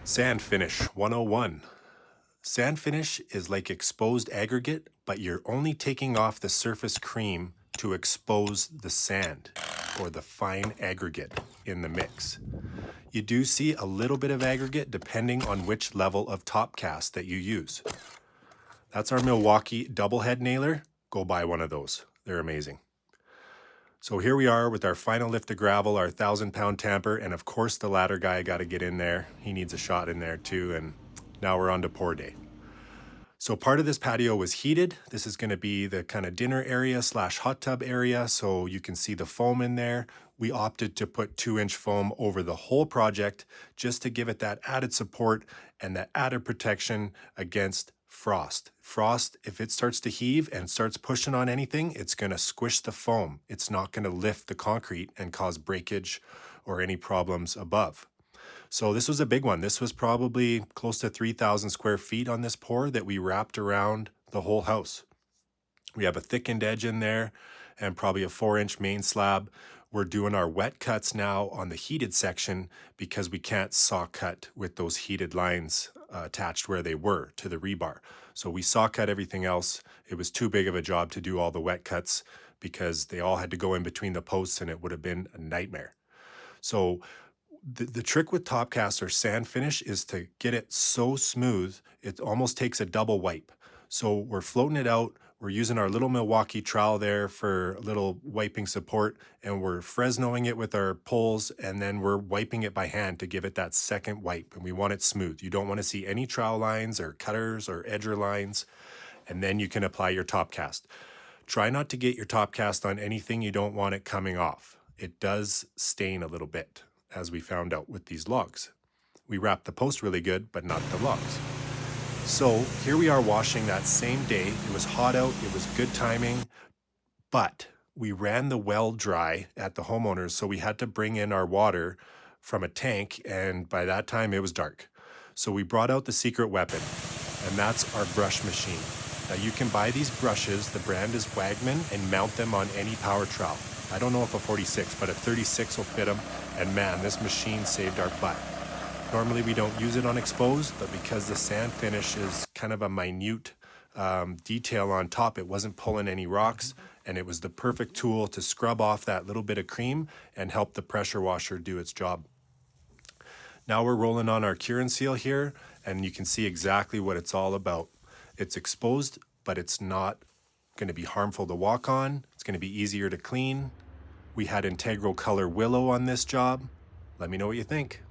Sand Finish 101. Sand finish is like exposed aggregate, but you're only taking off the surface cream to expose the sand or the fine aggregate in the mix. You do see a little bit of aggregate depending on which level of top cast that you use. That's our Milwaukee double head nailer. Go buy one of those. They're amazing. So here we are with our final lift of gravel, our 1,000-pound tamper, and of course the ladder guy got to get in there. He needs a shot in there too, and now we're on to pour day. So part of this patio was heated. This is going to be the kind of dinner area / hot tub area, so you can see the foam in there. We opted to put 2-inch foam over the whole project just to give it that added support and that added protection against frost. Frost, if it starts to heave and starts pushing on anything, it's going to squish the foam. It's not going to lift the concrete and cause breakage or any problems above. So this was a big one. This was probably close to 3,000 square feet on this pour that we wrapped around the whole house. We have a thickened edge in there and probably a 4-inch main slab. We're doing our wet cuts now on the heated section because we can't saw cut with those heated lines attached where they were to the rebar. So we saw cut everything else. It was too big of a job to do all the wet cuts because they all had to go in between the posts and it would have been a nightmare. So the trick with Topcast or sand finish is to get it so smooth, it almost takes a double wipe. So we're floating it out. We're using our little Milwaukee trowel there for a little wiping support, and we're Fresnoing it with our poles, and then we're wiping it by hand to give it that second wipe, and we want it smooth. You don't want to see any trowel lines or cutters or edger lines, and then you can apply your Topcast. Try not to get your Topcast on anything you don't want it coming off. It does stain a little bit, as we found out with these logs. We wrapped the post really good, but not the logs. So here we are washing that same day. It was hot out, it was good timing, but we ran the well dry at the homeowners, so we had to bring in our water from a tank, and by that time it was dark. So we brought out the secret weapon, and that's our brush machine. Now you can buy these brushes, the brand is Wagman, and mount them on any power trowel. I don't know if a 46, but a 36 will fit them, and man, this machine saved our butt. Normally we don't use it on exposed, but because the sand finish is kind of a minute detail on top, it wasn't pulling any rocks, and it was the perfect tool to scrub off that little bit of cream and help the pressure washer do its job. Now we're rolling on our cure and seal here, and you can see exactly what it's all about. It's exposed, but it's not going to be harmful to walk on. It's going to be easier to clean. We had Integral Color Willow on this job. Let me know what you think.